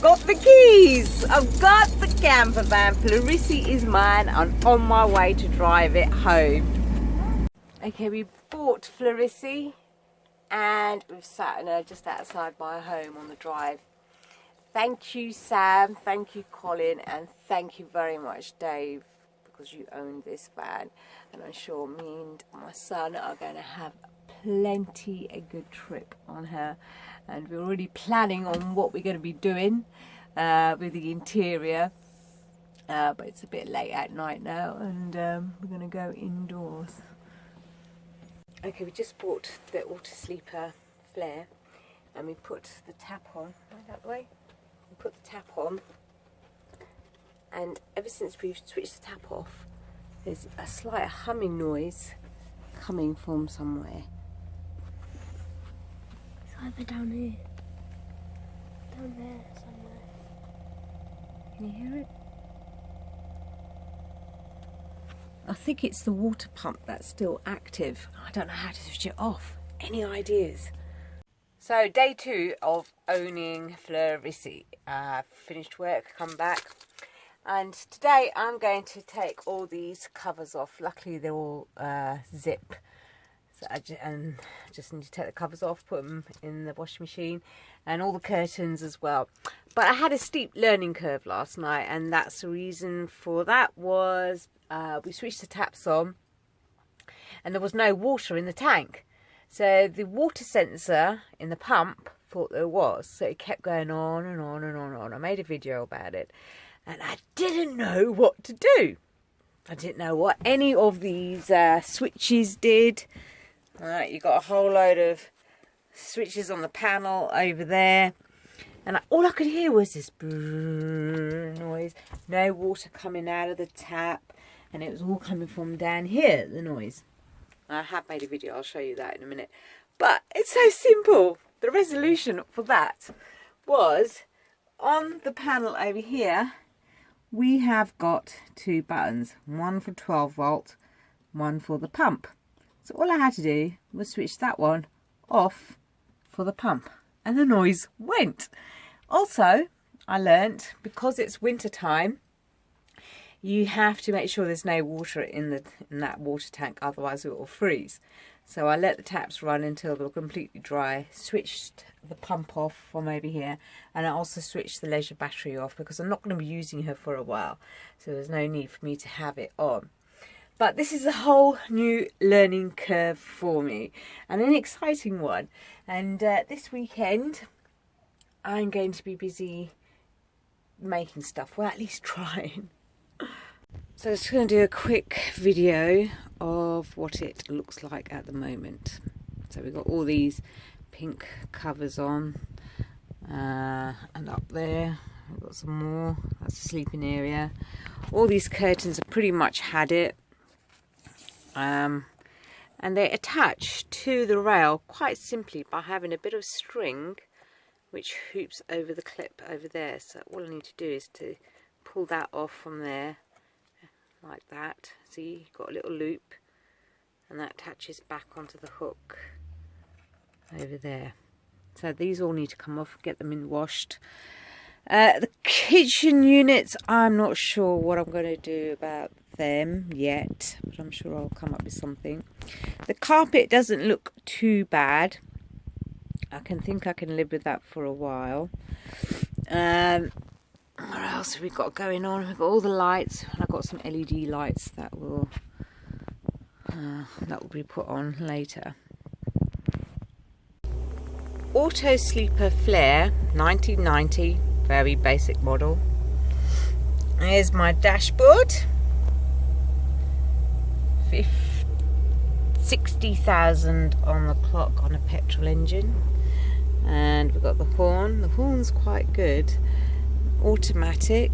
got the keys. I've got the camper van. Flarissi is mine. I'm on my way to drive it home. Okay, we bought Flarissi and we've sat in her just outside my home on the drive. Thank you, Sam. Thank you, Colin. And thank you very much, Dave, because you own this van. And I'm sure me and my son are going to have plenty a good trip on her. And we're already planning on what we're going to be doing with the interior. But it's a bit late at night now, and we're going to go indoors. Okay, we just bought the Auto Sleeper Flair, and we put the tap on. Right that way. We put the tap on, and ever since we've switched the tap off, there's a slight humming noise coming from somewhere. Either down here. Down there somewhere. Can you hear it? I think it's the water pump that's still active. I don't know how to switch it off. Any ideas? So day 2 of owning Flarissi. Finished work, come back. And today I'm going to take all these covers off. Luckily they're all zip. So I just need to take the covers off, put them in the washing machine, and all the curtains as well. But I had a steep learning curve last night, and that's the reason for that was we switched the taps on and there was no water in the tank. So the water sensor in the pump thought there was, so it kept going on and on and on and on. I made a video about it and I didn't know what to do. I didn't know what any of these switches did. You got a whole load of switches on the panel over there, and all I could hear was this brrrr noise. No water coming out of the tap, and it was all coming from down here, the noise. I have made a video, I'll show you that in a minute. But it's so simple. The resolution for that was on the panel over here, we have got 2 buttons, one for 12 volt, one for the pump. So all I had to do was switch that one off for the pump, and the noise went. Also, I learnt, because it's winter time, you have to make sure there's no water in that water tank, otherwise it will freeze. So I let the taps run until they were completely dry, switched the pump off from over here, and I also switched the leisure battery off because I'm not going to be using her for a while, so there's no need for me to have it on. But this is a whole new learning curve for me, and an exciting one. And this weekend, I'm going to be busy making stuff, well, at least trying. So I'm just going to do a quick video of what it looks like at the moment. So we've got all these pink covers on, and up there we've got some more. That's the sleeping area. All these curtains have pretty much had it. And they attach to the rail quite simply by having a bit of string which hoops over the clip over there. So all I need to do is to pull that off from there like that. See, you've got a little loop, and that attaches back onto the hook over there. So these all need to come off, get them in washed. The kitchen units, I'm not sure what I'm going to do about them yet, but I'm sure I'll come up with something. The carpet doesn't look too bad. I think I can live with that for a while. What else have we got going on? We've got all the lights, and I've got some LED lights that will be put on later. Auto Sleeper Flair 1990, very basic model. Here's my dashboard. 60,000 on the clock on a petrol engine, and we've got the horn. The horn's quite good. Automatic.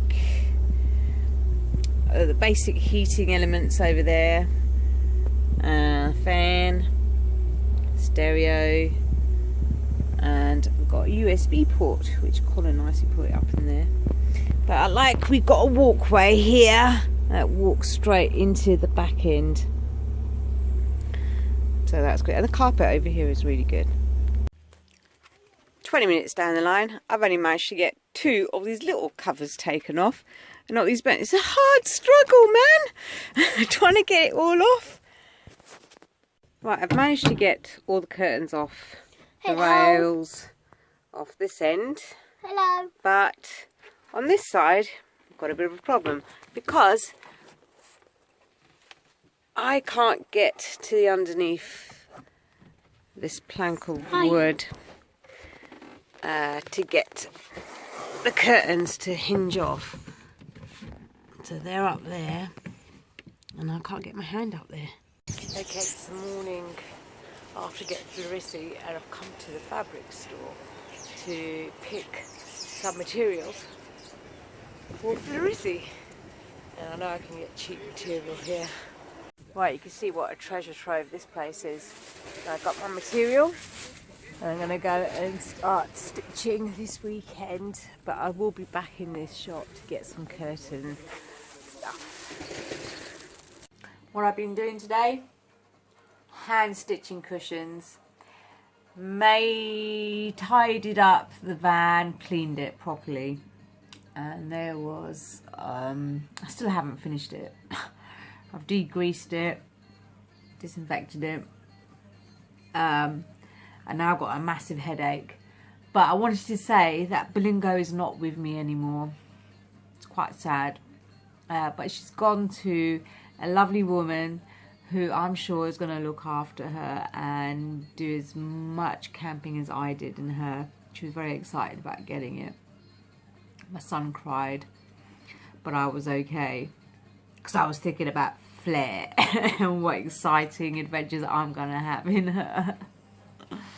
The basic heating elements over there. Fan, stereo, and we've got a USB port, which Colin nicely put it up in there. But I like, we've got a walkway here that walks straight into the back end, so that's good. And the carpet over here is really good. 20 minutes down the line, I've only managed to get 2 of these little covers taken off and not these bent. It's a hard struggle, man. Trying to get it all off. Right, I've managed to get all the curtains off the rails off this end. Hello. But on this side, I've got a bit of a problem because I can't get to the underneath this plank of wood to get the curtains to hinge off. So they're up there and I can't get my hand up there. Okay, it's the morning after getting Florissy and I've come to the fabric store to pick some materials for Florissy. And I know I can get cheap material here. Right, you can see what a treasure trove this place is. So I got my material and I'm going to go and start stitching this weekend, but I will be back in this shop to get some curtain stuff. What I've been doing today, hand stitching cushions, tidied up the van, cleaned it properly, and there was, I still haven't finished it. I've degreased it, disinfected it, and now I've got a massive headache. But I wanted to say that Belingo is not with me anymore. It's quite sad, but she's gone to a lovely woman who I'm sure is going to look after her and do as much camping as I did in her. She was very excited about getting it. My son cried, but I was okay because I was thinking about Flair and what exciting adventures I'm going to have in her.